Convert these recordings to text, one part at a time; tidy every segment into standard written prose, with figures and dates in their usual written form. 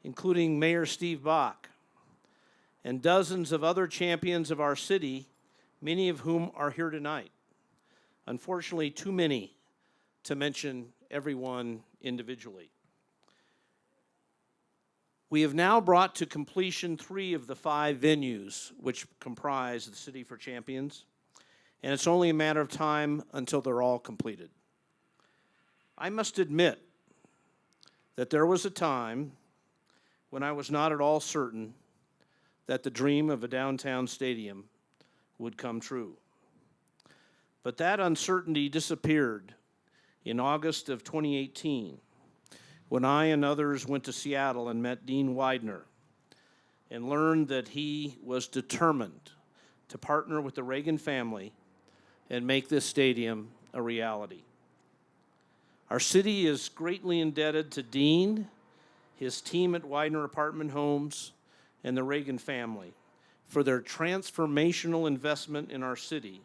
including Mayor Steve Bach, and dozens of other champions of our city, many of whom are here tonight. Unfortunately, too many to mention everyone individually. We have now brought to completion 3 of the 5 venues which comprise the City for Champions, and it's only a matter of time until they're all completed. I must admit that there was a time when I was not at all certain that the dream of a downtown stadium would come true. But that uncertainty disappeared in August of 2018 when I and others went to Seattle and met Dean Weidner and learned that he was determined to partner with the Reagan family and make this stadium a reality. Our city is greatly indebted to Dean, his team at Weidner Apartment Homes, and the Reagan family for their transformational investment in our city,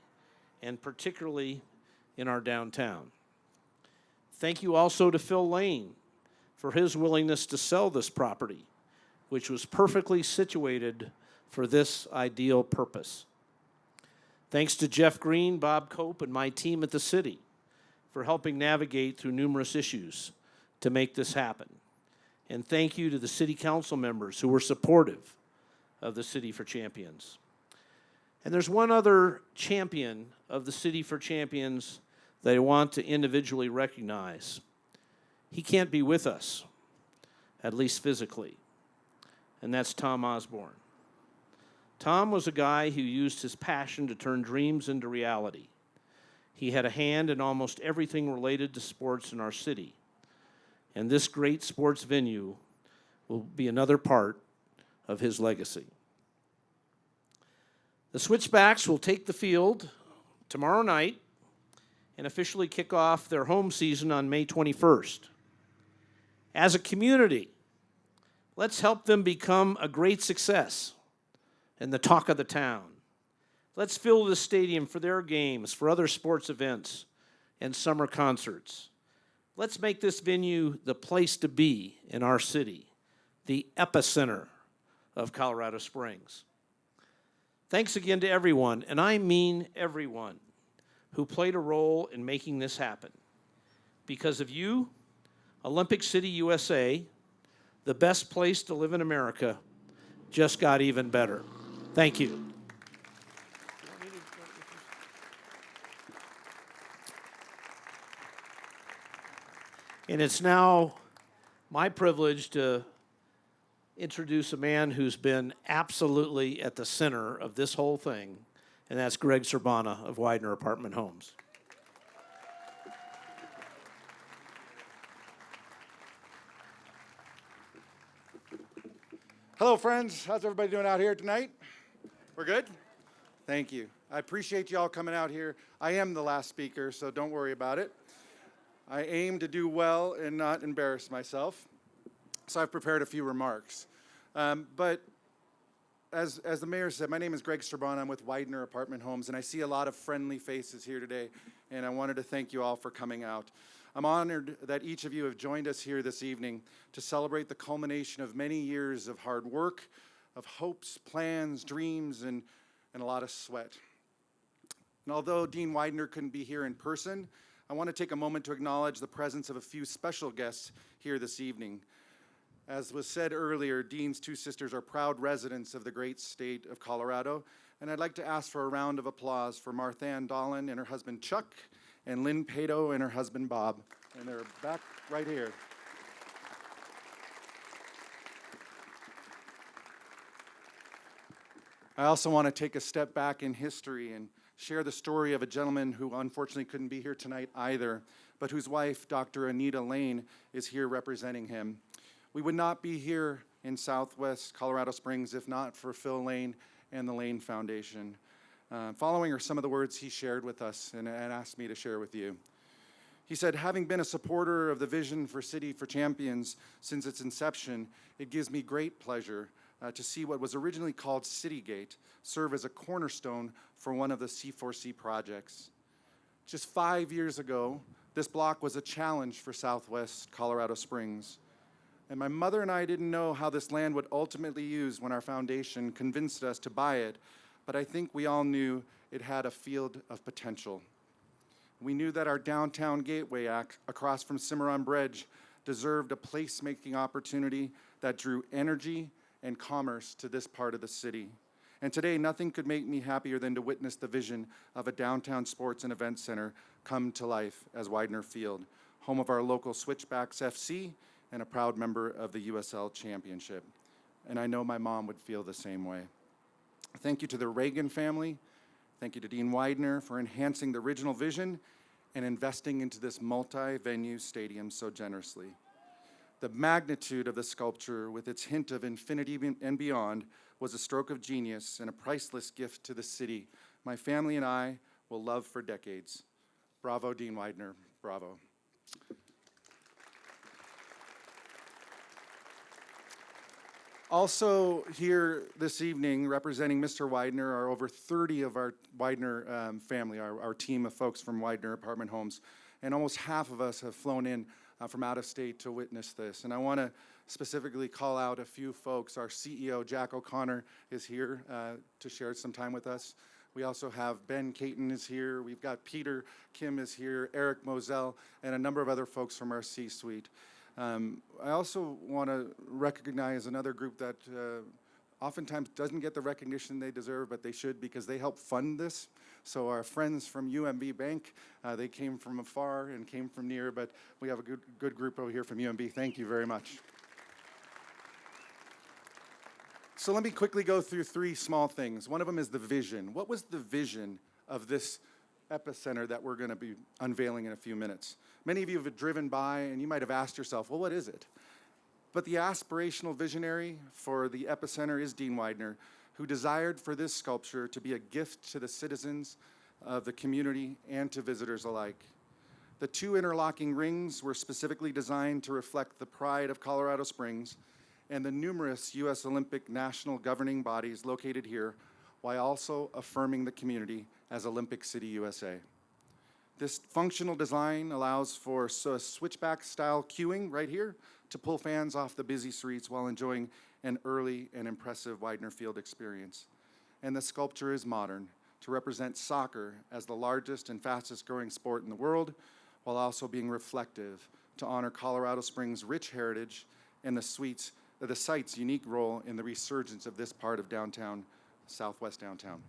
and particularly in our downtown. Thank you also to Phil Lane for his willingness to sell this property, which was perfectly situated for this ideal purpose. Thanks to Jeff Green, Bob Cope, and my team at the city for helping navigate through numerous issues to make this happen. And thank you to the city council members who were supportive of the City for Champions. And there's one other champion of the City for Champions that I want to individually recognize. He can't be with us, at least physically, and that's Tom Osborne. Tom was a guy who used his passion to turn dreams into reality. He had a hand in almost everything related to sports in our city, and this great sports venue will be another part of his legacy. The Switchbacks will take the field tomorrow night and officially kick off their home season on May 21st. As a community, let's help them become a great success and the talk of the town. Let's fill the stadium for their games, for other sports events, and summer concerts. Let's make this venue the place to be in our city, the epicenter of Colorado Springs. Thanks again to everyone, and I mean everyone, who played a role in making this happen. Because of you, Olympic City, USA, the best place to live in America, just got even better. Thank you. And it's now my privilege to introduce a man who's been absolutely at the center of this whole thing, and that's Greg Cerbana of Weidner Apartment Homes. Hello, friends. How's everybody doing out here tonight? We're good? Thank you. I appreciate you all coming out here. I am the last speaker, so don't worry about it. I aim to do well and not embarrass myself, so I've prepared a few remarks. But as the mayor said, my name is Greg Cerbana. I'm with Weidner Apartment Homes, and I see a lot of friendly faces here today, and I wanted to thank you all for coming out. I'm honored that each of you have joined us here this evening to celebrate the culmination of many years of hard work, of hopes, plans, dreams, and a lot of sweat. And although Dean Weidner couldn't be here in person, I want to take a moment to acknowledge the presence of a few special guests here this evening. As was said earlier, Dean's 2 sisters are proud residents of the great state of Colorado, and I'd like to ask for a round of applause for Marthann Dolan and her husband Chuck, and Lynn Pato and her husband Bob, and they're back right here. I also want to take a step back in history and share the story of a gentleman who unfortunately couldn't be here tonight either, but whose wife, Dr. Anita Lane, is here representing him. We would not be here in Southwest Colorado Springs if not for Phil Lane and the Lane Foundation. Following are some of the words he shared with us and asked me to share with you. He said, having been a supporter of the vision for City for Champions since its inception, it gives me great pleasure to see what was originally called Citygate serve as a cornerstone for one of the C4C projects. Just 5 years ago, this block was a challenge for Southwest Colorado Springs. And my mother and I didn't know how this land would ultimately use when our foundation convinced us to buy it, but I think we all knew it had a field of potential. We knew that our downtown gateway across from Cimarron Bridge deserved a placemaking opportunity that drew energy and commerce to this part of the city. And today, nothing could make me happier than to witness the vision of a downtown sports and event center come to life as Weidner Field, home of our local Switchbacks FC and a proud member of the USL Championship. And I know my mom would feel the same way. Thank you to the Reagan family. Thank you to Dean Weidner for enhancing the original vision and investing into this multi-venue stadium so generously. The magnitude of the sculpture, with its hint of infinity and beyond, was a stroke of genius and a priceless gift to the city my family and I will love for decades. Bravo, Dean Weidner, bravo. Also here this evening, representing Mr. Weidner, are over 30 of our Weidner family, our team of folks from Weidner Apartment Homes, and almost half of us have flown in from out of state to witness this. And I want to specifically call out a few folks. Our CEO, Jack O'Connor, is here to share some time with us. We also have Ben Caton is here. We've got Peter Kim is here, Eric Moselle, and a number of other folks from our C-suite. I also want to recognize another group that oftentimes doesn't get the recognition they deserve, but they should, because they help fund this. So our friends from UMB Bank, they came from afar and came from near, but we have a good group over here from UMB. Thank you very much. So let me quickly go through three small things. One of them is the vision. What was the vision of this Epicenter that we're going to be unveiling in a few minutes? Many of you have driven by and you might have asked yourself, well, what is it? But the aspirational visionary for the Epicenter is Dean Weidner, who desired for this sculpture to be a gift to the citizens of the community and to visitors alike. The two interlocking rings were specifically designed to reflect the pride of Colorado Springs and the numerous U.S. Olympic national governing bodies located here, while also affirming the community as Olympic City, USA. This functional design allows for switchback-style queuing right here to pull fans off the busy streets while enjoying an early and impressive Weidner Field experience. And the sculpture is modern to represent soccer as the largest and fastest-growing sport in the world, while also being reflective to honor Colorado Springs' rich heritage and the site's unique role in the resurgence of this part of downtown, southwest downtown.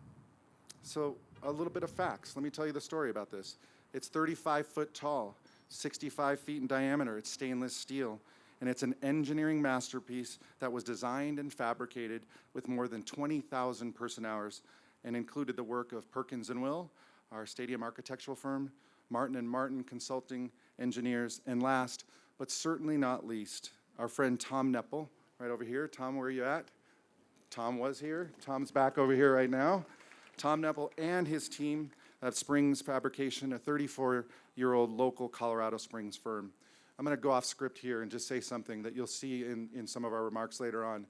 So a little bit of facts. Let me tell you the story about this. It's 35 foot tall, 65 feet in diameter. It's stainless steel, and it's an engineering masterpiece that was designed and fabricated with more than 20,000 person-hours and included the work of Perkins & Will, our stadium architectural firm, Martin & Martin Consulting Engineers, and last, but certainly not least, our friend Tom Neppel, right over here. Tom, where are you at? Tom was here. Tom's back over here right now. Tom Neppel and his team of Springs Fabrication, a 34-year-old local Colorado Springs firm. I'm going to go off script here and just say something that you'll see in some of our remarks later on.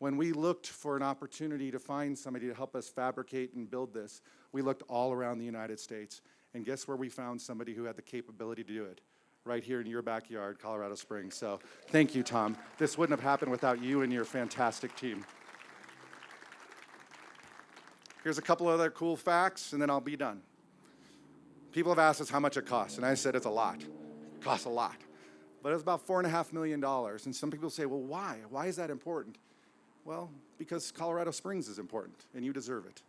When we looked for an opportunity to find somebody to help us fabricate and build this, we looked all around the United States. And guess where we found somebody who had the capability to do it? Right here in your backyard, Colorado Springs. So thank you, Tom. This wouldn't have happened without you and your fantastic team. Here's a couple other cool facts, and then I'll be done. People have asked us how much it costs, and I said it's a lot. It costs a lot. But it's about $4.5 million. And some people say, well, why? Why is that important? Well, because Colorado Springs is important, and you deserve it.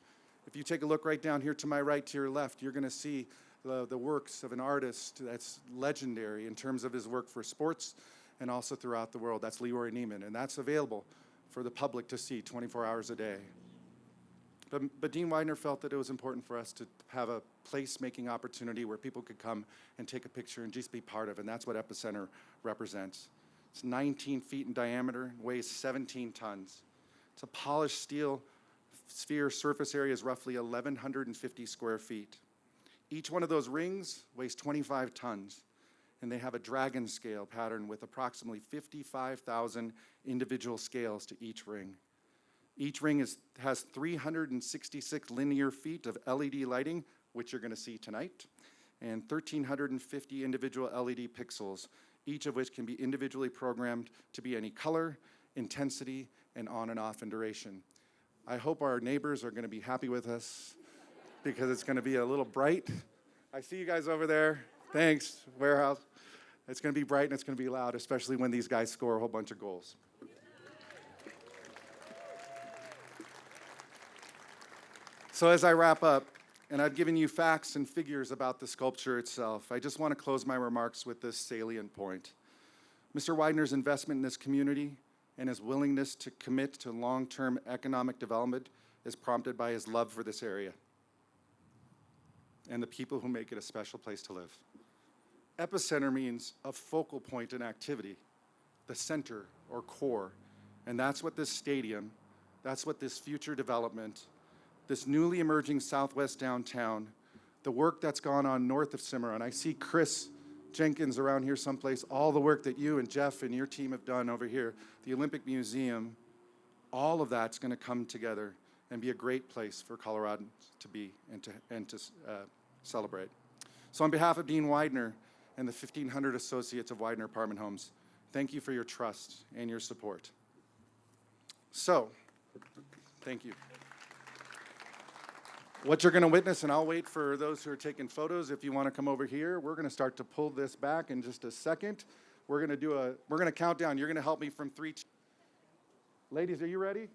If you take a look right down here to my right, to your left, you're going to see the works of an artist that's legendary in terms of his work for sports and also throughout the world. That's Leroy Neiman, and that's available for the public to see 24 hours a day. But Dean Weidner felt that it was important for us to have a place-making opportunity where people could come and take a picture and just be part of it, and that's what Epicenter represents. It's 19 feet in diameter, weighs 17 tons. It's a polished steel sphere. Surface area is roughly 1,150 square feet. Each one of those rings weighs 25 tons, and they have a dragon scale pattern with approximately 55,000 individual scales to each ring. Each ring has 366 linear feet of LED lighting, which you're going to see tonight, and 1,350 individual LED pixels, each of which can be individually programmed to be any color, intensity, and on and off in duration. I hope our neighbors are going to be happy with us because it's going to be a little bright. I see you guys over there. Thanks, warehouse. It's going to be bright and it's going to be loud, especially when these guys score a whole bunch of goals. So as I wrap up, and I've given you facts and figures about the sculpture itself, I just want to close my remarks with this salient point. Mr. Weidner's investment in this community and his willingness to commit to long-term economic development is prompted by his love for this area and the people who make it a special place to live. Epicenter means a focal point in activity, the center or core, and that's what this stadium, that's what this future development, this newly emerging southwest downtown, the work that's gone on north of Cimarron. I see Chris Jenkins around here someplace, all the work that you and Jeff and your team have done over here, the Olympic Museum, all of that's going to come together and be a great place for Coloradans to be and to celebrate. So on behalf of Dean Weidner and the 1,500 associates of Weidner Apartment Homes, thank you for your trust and your support. So, thank you. What you're going to witness, and I'll wait for those who are taking photos if you want to come over here. We're going to start to pull this back in just a second. We're going to count down. You're going to help me from 3. Ladies, are you ready?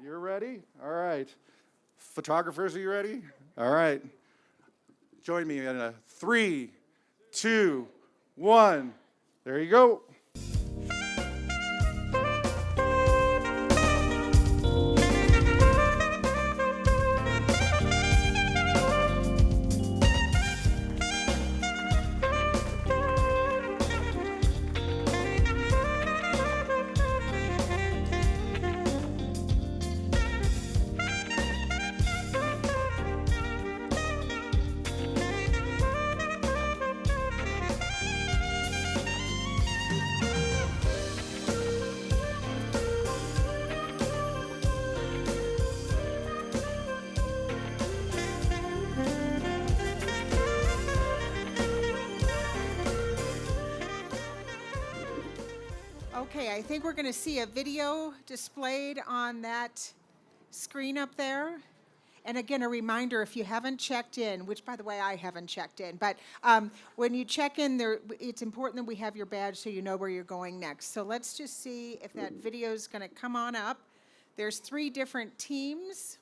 You're ready? All right. Photographers, are you ready? All right. Join me in a 3, 2, 1. There you go. Okay, I think we're going to see a video displayed on that screen up there. And again, a reminder, if you haven't checked in, which by the way, I haven't checked in, but when you check in, it's important that we have your badge so you know where you're going next. So let's just see if that video is going to come on up. There's 3 different teams.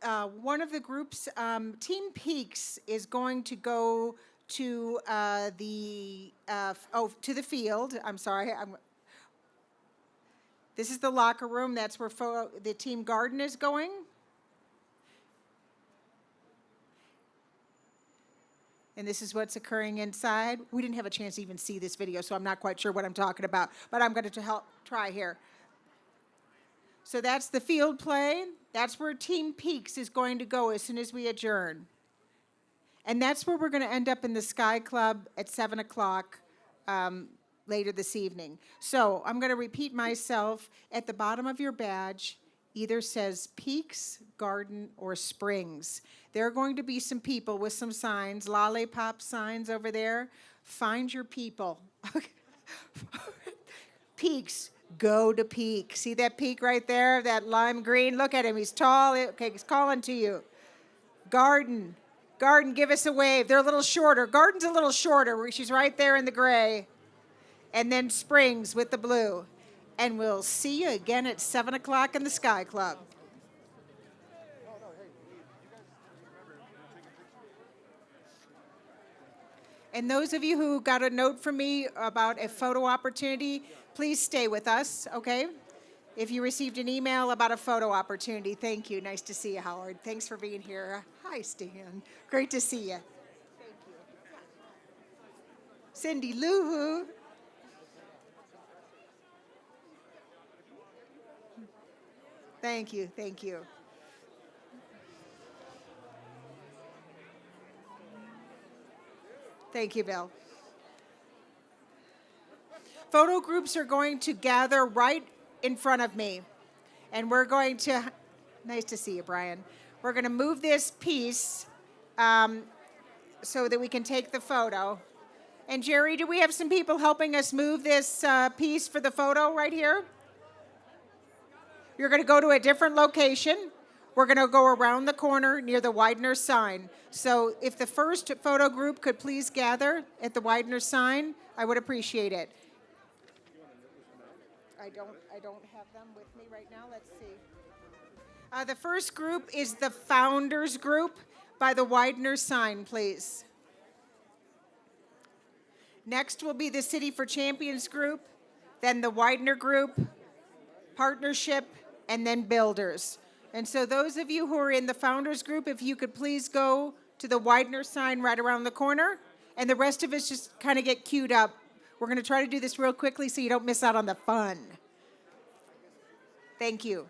One of the groups, Team Peaks, is going to go to the field. I'm sorry. This is the locker room. That's where the team garden is going. And this is what's occurring inside. We didn't have a chance to even see this video, so I'm not quite sure what I'm talking about, but I'm going to help try here. So that's the field play. That's where Team Peaks is going to go as soon as we adjourn. And that's where we're going to end up in the Sky Club at 7 o'clock later this evening. So I'm going to repeat myself. At the bottom of your badge either says Peaks, Garden, or Springs. There are going to be some people with some signs, lollipop signs over there. Find your people. Peaks, go to Peak. See that peak right there, that lime green? Look at him, he's tall. Okay, he's calling to you. Garden. Garden, give us a wave. They're a little shorter. Garden's a little shorter. She's right there in the gray. And then Springs with the blue. And we'll see you again at 7 o'clock in the Sky Club. And those of you who got a note from me about a photo opportunity, please stay with us, okay? If you received an email about a photo opportunity, thank you. Nice to see you, Howard. Thanks for being here. Hi, Stan. Great to see you. Thank you. Cindy Lou. Thank you, thank you. Thank you, Bill. Photo groups are going to gather right in front of me. And we're going to, nice to see you, Brian. We're going to move this piece so that we can take the photo. And Jerry, do we have some people helping us move this piece for the photo right here? You're going to go to a different location. We're going to go around the corner near the Weidner sign. So if the first photo group could please gather at the Weidner sign, I would appreciate it. I don't have them with me right now. Let's see. The first group is the Founders Group by the Weidner sign, please. Next will be the City for Champions group, then the Weidner group, Partnership, and then Builders. And so those of you who are in the Founders group, if you could please go to the Weidner sign right around the corner, and the rest of us just kind of get queued up. We're going to try to do this real quickly so you don't miss out on the fun. Thank you.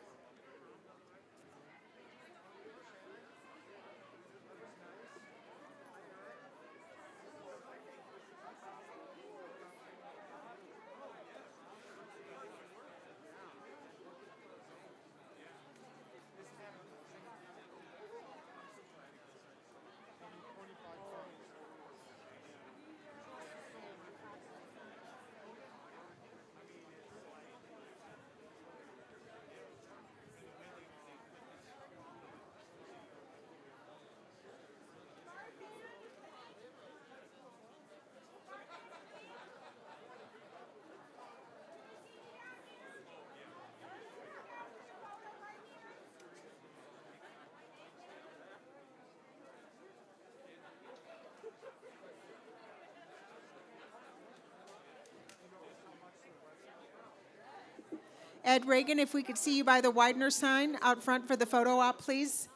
Ed Reagan, if we could see you by the Weidner sign out front for the photo op, please.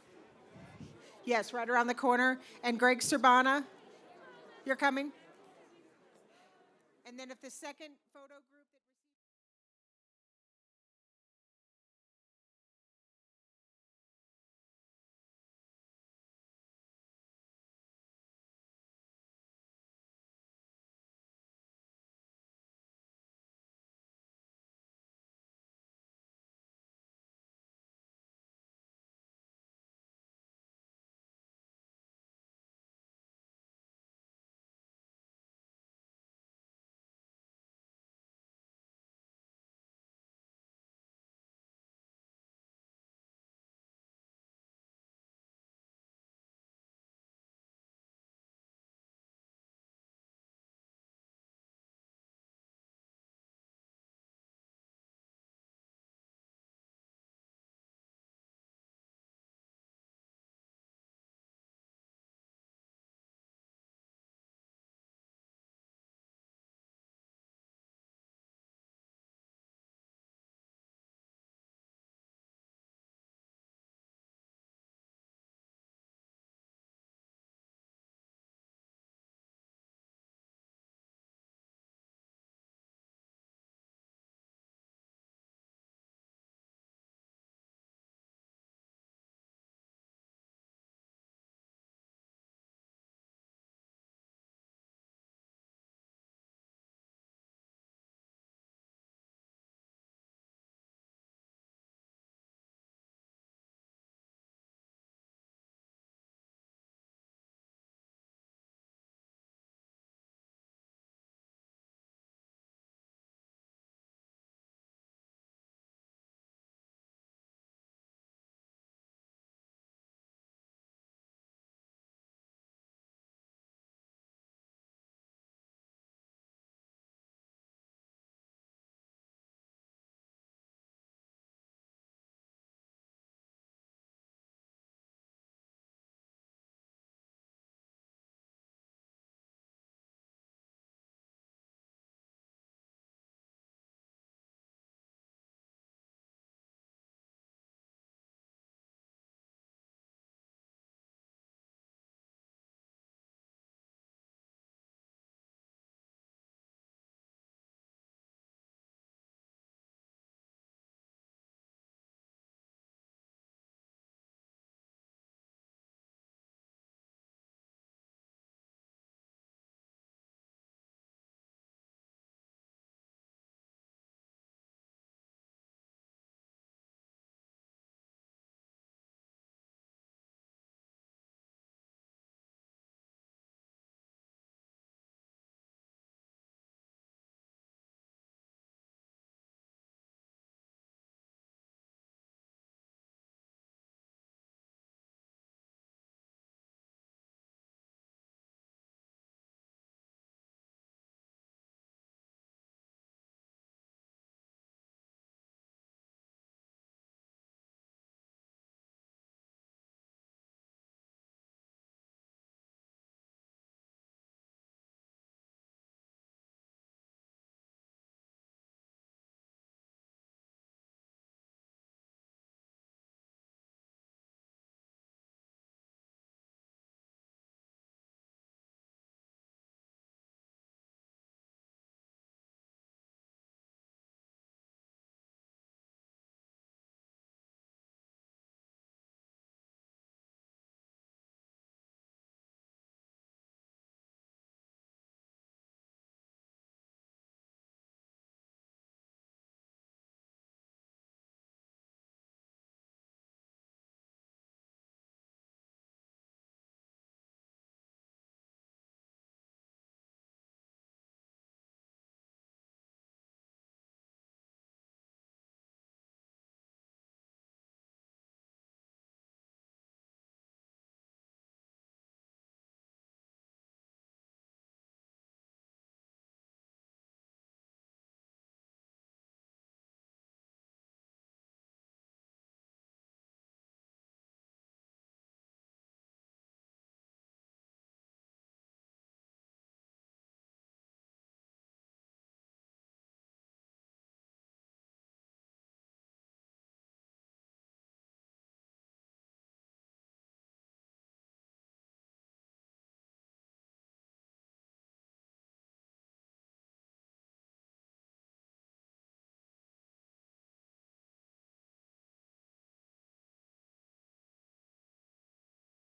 Yes, right around the corner. And Greg Serbana, you're coming? And then if the second photo group...